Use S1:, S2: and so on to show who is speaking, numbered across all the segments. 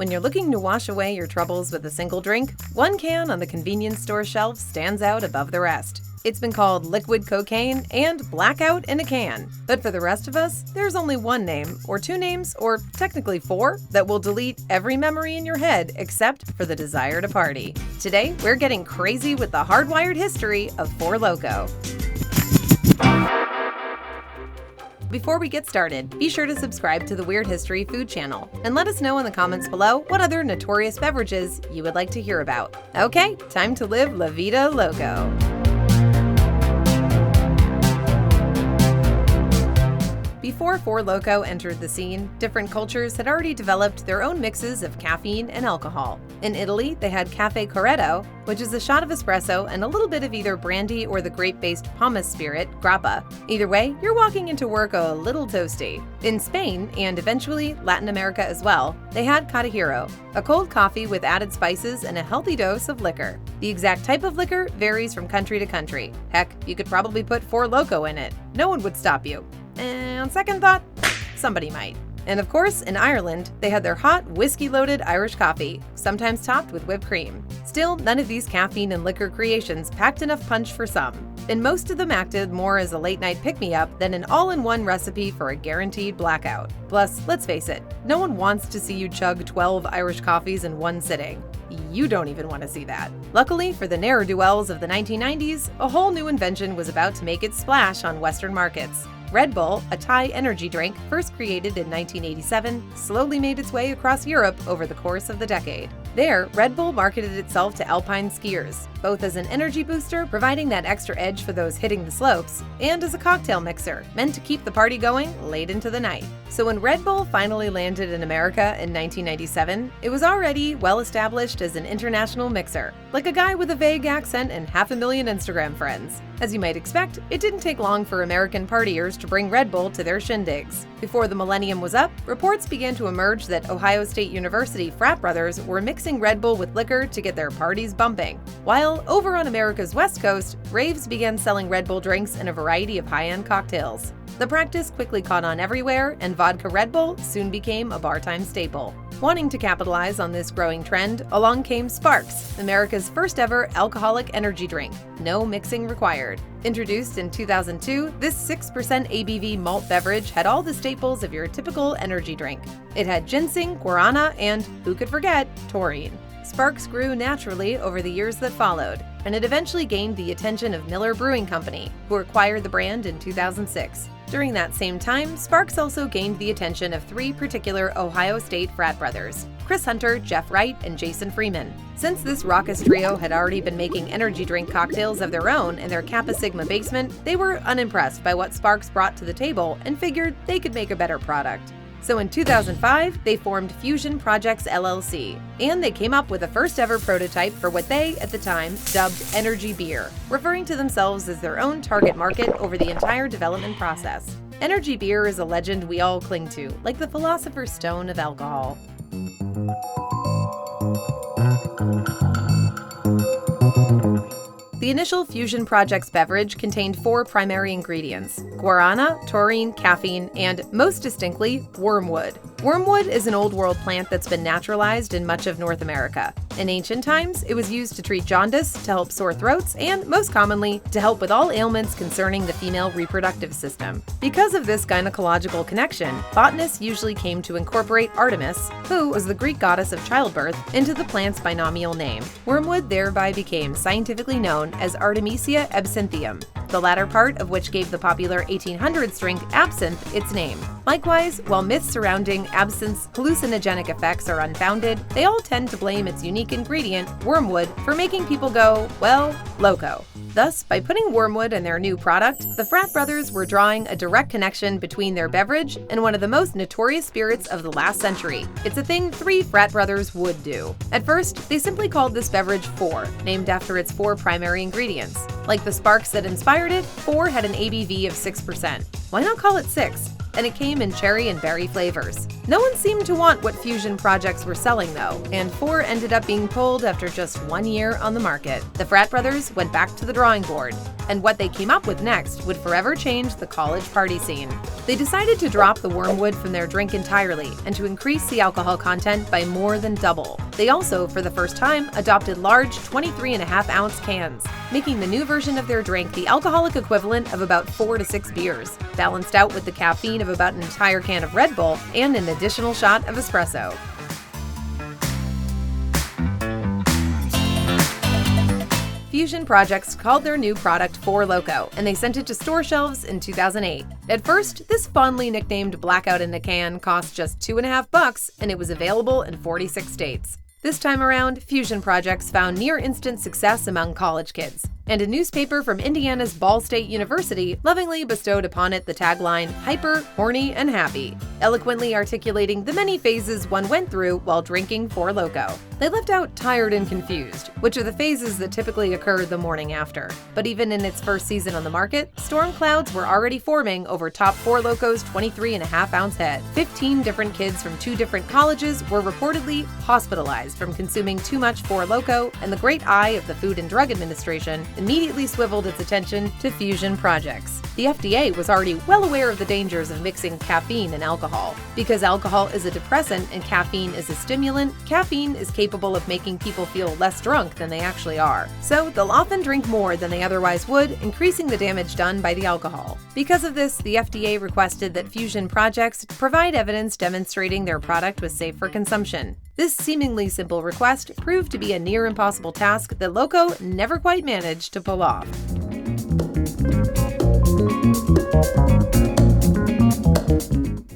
S1: When you're looking to wash away your troubles with a single drink, one can on the convenience store shelf stands out above the rest. It's been called liquid cocaine and blackout in a can. But for the rest of us, there's only one name, or two names, or technically four, that will delete every memory in your head except for the desire to party. Today, we're getting crazy with the hardwired history of FourLoko. Before we get started, be sure to subscribe to the Weird History Food channel and let us know in the comments below what other notorious beverages you would like to hear about. Okay, time to live La Vida Loco. Before FourLoko entered the scene, different cultures had already developed their own mixes of caffeine and alcohol. In Italy, they had Caffè Corretto, which is a shot of espresso and a little bit of either brandy or the grape-based pomace spirit, grappa. Either way, you're walking into work a little toasty. In Spain, and eventually Latin America as well, they had Catahiro, a cold coffee with added spices and a healthy dose of liquor. The exact type of liquor varies from country to country. Heck, you could probably put FourLoko in it. No one would stop you. And on second thought, somebody might. And of course, in Ireland, they had their hot, whiskey-loaded Irish coffee, sometimes topped with whipped cream. Still, none of these caffeine and liquor creations packed enough punch for some, and most of them acted more as a late-night pick-me-up than an all-in-one recipe for a guaranteed blackout. Plus, let's face it, no one wants to see you chug 12 Irish coffees in one sitting. You don't even want to see that. Luckily for the ne'er-do-wells of the 1990s, a whole new invention was about to make its splash on Western markets. Red Bull, a Thai energy drink first created in 1987, slowly made its way across Europe over the course of the decade. There, Red Bull marketed itself to alpine skiers, both as an energy booster, providing that extra edge for those hitting the slopes, and as a cocktail mixer, meant to keep the party going late into the night. So when Red Bull finally landed in America in 1997, it was already well established as an international mixer, like a guy with a vague accent and 500,000 Instagram friends. As you might expect, it didn't take long for American partiers to bring Red Bull to their shindigs. Before the millennium was up, reports began to emerge that Ohio State University frat brothers were mixing Red Bull with liquor to get their parties bumping. While over on America's West Coast, raves began selling Red Bull drinks in a variety of high-end cocktails. The practice quickly caught on everywhere, and vodka Red Bull soon became a bar-time staple. Wanting to capitalize on this growing trend, along came Sparks, America's first-ever alcoholic energy drink, no mixing required. Introduced in 2002, this 6% ABV malt beverage had all the staples of your typical energy drink. It had ginseng, guarana, and, who could forget, taurine. Sparks grew naturally over the years that followed, and it eventually gained the attention of Miller Brewing Company, who acquired the brand in 2006. During that same time, Sparks also gained the attention of three particular Ohio State frat brothers, Chris Hunter, Jeff Wright, and Jason Freeman. Since this raucous trio had already been making energy drink cocktails of their own in their Kappa Sigma basement, they were unimpressed by what Sparks brought to the table and figured they could make a better product. So in 2005, they formed Fusion Projects LLC, and they came up with a first-ever prototype for what they, at the time, dubbed Energy Beer, referring to themselves as their own target market over the entire development process. Energy Beer is a legend we all cling to, like the Philosopher's Stone of alcohol. The initial Fusion Projects beverage contained four primary ingredients: guarana, taurine, caffeine, and, most distinctly, wormwood. Wormwood is an old world plant that's been naturalized in much of North America. In ancient times, it was used to treat jaundice, to help sore throats, and, most commonly, to help with all ailments concerning the female reproductive system. Because of this gynecological connection, botanists usually came to incorporate Artemis, who was the Greek goddess of childbirth, into the plant's binomial name. Wormwood thereby became scientifically known as Artemisia absinthium, the latter part of which gave the popular 1800s drink absinthe its name. Likewise, while myths surrounding absinthe's hallucinogenic effects are unfounded, they all tend to blame its unique ingredient, wormwood, for making people go, well, loco. Thus, by putting wormwood in their new product, the frat brothers were drawing a direct connection between their beverage and one of the most notorious spirits of the last century. It's a thing three frat brothers would do. At first, they simply called this beverage Four, named after its four primary ingredients. Like the Sparks that inspired it, Four had an ABV of 6%. Why not call it 6? and it came in cherry and berry flavors. No one seemed to want what Fusion Projects were selling though, and Four ended up being pulled after just 1 year on the market. The frat brothers went back to the drawing board, and what they came up with next would forever change the college party scene. They decided to drop the wormwood from their drink entirely and to increase the alcohol content by more than double. They also, for the first time, adopted large 23.5-ounce cans, making the new version of their drink the alcoholic equivalent of about 4 to 6 beers, balanced out with the caffeine of about an entire can of Red Bull and an additional shot of espresso. Fusion Projects called their new product FourLoko, and they sent it to store shelves in 2008. At first, this fondly nicknamed blackout in a can cost just $2.50, and it was available in 46 states. This time around, Fusion Projects found near-instant success among college kids, and a newspaper from Indiana's Ball State University lovingly bestowed upon it the tagline, "Hyper, Horny, and Happy," eloquently articulating the many phases one went through while drinking FourLoko. They left out tired and confused, which are the phases that typically occur the morning after. But even in its first season on the market, storm clouds were already forming over top FourLoko's 23.5-ounce head. 15 different kids from 2 different colleges were reportedly hospitalized from consuming too much FourLoko, and the great eye of the Food and Drug Administration immediately swiveled its attention to Fusion Projects. The FDA was already well aware of the dangers of mixing caffeine and alcohol. Because alcohol is a depressant and caffeine is a stimulant, caffeine is capable of making people feel less drunk than they actually are. So they'll often drink more than they otherwise would, increasing the damage done by the alcohol. Because of this, the FDA requested that Fusion Projects provide evidence demonstrating their product was safe for consumption. This seemingly simple request proved to be a near impossible task that Loko never quite managed to pull off.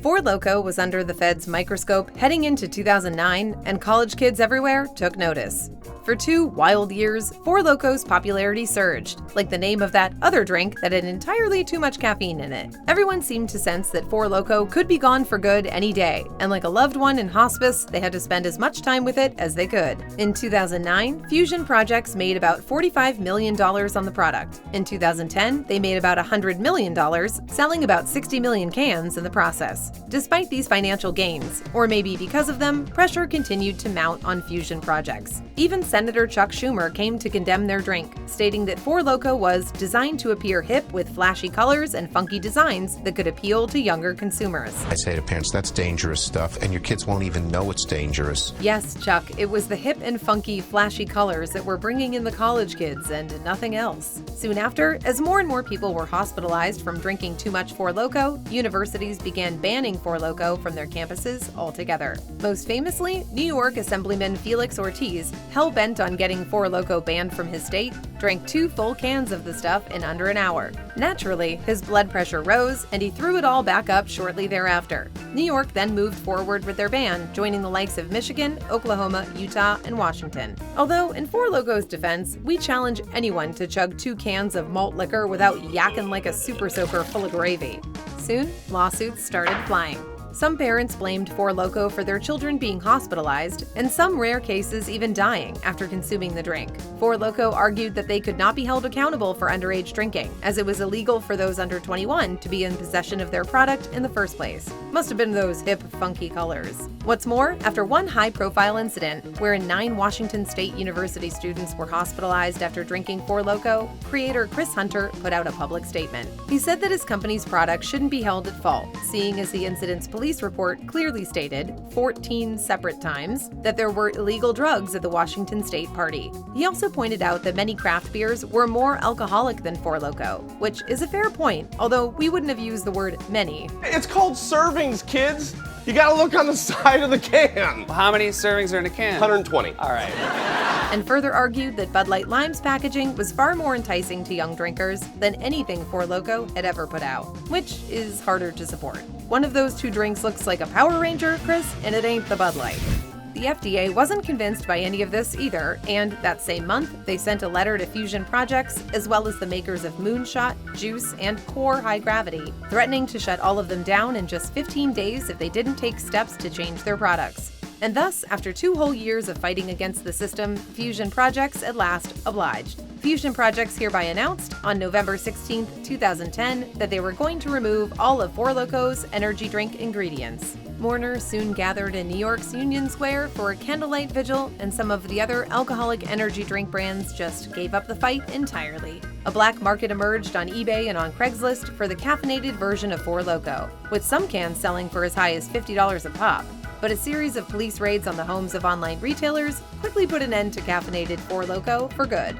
S1: FourLoko was under the Fed's microscope heading into 2009, and college kids everywhere took notice. For 2 wild years, FourLoko's popularity surged, like the name of that other drink that had entirely too much caffeine in it. Everyone seemed to sense that FourLoko could be gone for good any day, and like a loved one in hospice, they had to spend as much time with it as they could. In 2009, Fusion Projects made about $45 million on the product. In 2010, they made about $100 million, selling about 60 million cans in the process. Despite these financial gains, or maybe because of them, pressure continued to mount on Fusion Projects. Even Senator Chuck Schumer came to condemn their drink, stating that FourLoko was designed to appear hip with flashy colors and funky designs that could appeal to younger consumers.
S2: I say to parents, that's dangerous stuff, and your kids won't even know it's dangerous.
S1: Yes, Chuck, it was the hip and funky, flashy colors that were bringing in the college kids and nothing else. Soon after, as more and more people were hospitalized from drinking too much FourLoko, universities began banning FourLoko from their campuses altogether. Most famously, New York Assemblyman Felix Ortiz, hell-bent on getting FourLoko banned from his state, drank 2 full cans of the stuff in under an hour. Naturally, his blood pressure rose, and he threw it all back up shortly thereafter. New York then moved forward with their ban, joining the likes of Michigan, Oklahoma, Utah, and Washington. Although, in FourLoko's defense, we challenge anyone to chug 2 cans of malt liquor without yakking like a super soaker full of gravy. Soon, lawsuits started flying. Some parents blamed FourLoko for their children being hospitalized, and some rare cases even dying after consuming the drink. FourLoko argued that they could not be held accountable for underage drinking, as it was illegal for those under 21 to be in possession of their product in the first place. Must have been those hip, funky colors. What's more, after one high-profile incident, wherein 9 Washington State University students were hospitalized after drinking FourLoko, creator Chris Hunter put out a public statement. He said that his company's product shouldn't be held at fault, seeing as the incident's police report clearly stated, 14 separate times, that there were illegal drugs at the Washington State party. He also pointed out that many craft beers were more alcoholic than FourLoko, which is a fair point, although we wouldn't have used the word many.
S3: It's called servings, kids! You gotta look on the side of the can!
S4: Well, how many servings are in a can?
S3: 120.
S4: All right.
S1: And further argued that Bud Light Lime's packaging was far more enticing to young drinkers than anything FourLoko had ever put out, which is harder to support. One of those 2 drinks looks like a Power Ranger, Chris, and it ain't the Bud Light. The FDA wasn't convinced by any of this either, and that same month, they sent a letter to Fusion Projects, as well as the makers of Moonshot, Juice, and Core High Gravity, threatening to shut all of them down in just 15 days if they didn't take steps to change their products. And thus, after 2 whole years of fighting against the system, Fusion Projects at last obliged. Fusion Projects hereby announced on November 16, 2010, that they were going to remove all of FourLoko's energy drink ingredients. Mourners soon gathered in New York's Union Square for a candlelight vigil, and some of the other alcoholic energy drink brands just gave up the fight entirely. A black market emerged on eBay and on Craigslist for the caffeinated version of FourLoko, with some cans selling for as high as $50 a pop. But a series of police raids on the homes of online retailers quickly put an end to caffeinated FourLoko for good.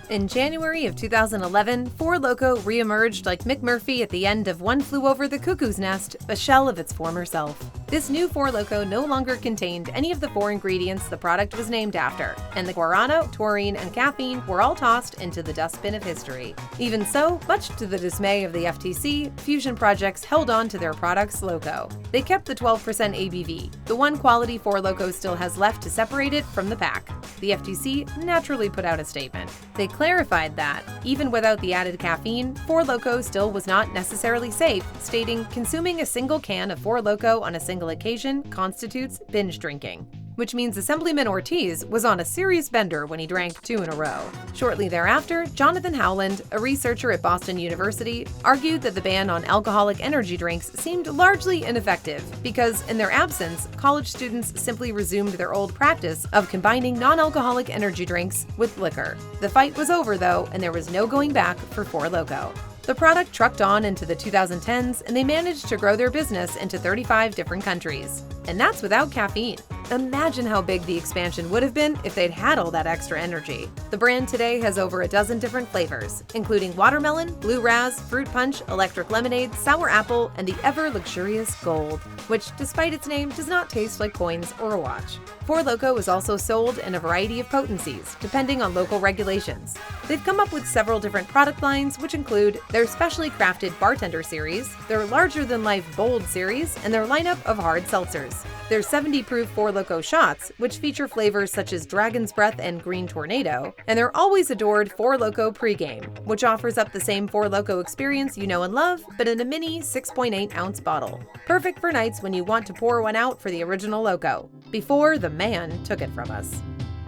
S1: In January of 2011, FourLoko reemerged like McMurphy at the end of One Flew Over the Cuckoo's Nest, a shell of its former self. This new FourLoko no longer contained any of the 4 ingredients the product was named after, and the guarana, taurine, and caffeine were all tossed into the dustbin of history. Even so, much to the dismay of the FTC, Fusion Projects held on to their product's Loko. They kept the 12% ABV, the one quality FourLoko still has left to separate it from the pack. The FTC naturally put out a statement. They clarified that, even without the added caffeine, FourLoko still was not necessarily safe, stating, "Consuming a single can of FourLoko on a single occasion constitutes binge drinking," which means Assemblyman Ortiz was on a serious bender when he drank 2 in a row. Shortly thereafter, Jonathan Howland, a researcher at Boston University, argued that the ban on alcoholic energy drinks seemed largely ineffective because, in their absence, college students simply resumed their old practice of combining non-alcoholic energy drinks with liquor. The fight was over, though, and there was no going back for FourLoko. The product trucked on into the 2010s, and they managed to grow their business into 35 different countries. And that's without caffeine. Imagine how big the expansion would have been if they'd had all that extra energy. The brand today has over a dozen different flavors, including watermelon, blue raz, fruit punch, electric lemonade, sour apple, and the ever-luxurious gold, which, despite its name, does not taste like coins or a watch. FourLoko is also sold in a variety of potencies, depending on local regulations. They've come up with several different product lines, which include their specially crafted Bartender series, their larger-than-life Bold series, and their lineup of hard seltzers. Their 70-proof FourLoko shots, which feature flavors such as Dragon's Breath and Green Tornado, and their always adored FourLoko pregame, which offers up the same FourLoko experience you know and love, but in a mini 6.8-ounce bottle. Perfect for nights when you want to pour one out for the original Loko, before the man took it from us.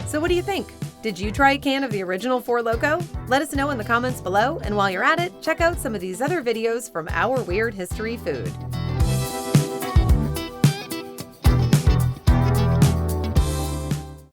S1: So what do you think? Did you try a can of the original FourLoko? Let us know in the comments below, and while you're at it, check out some of these other videos from Our Weird History Food.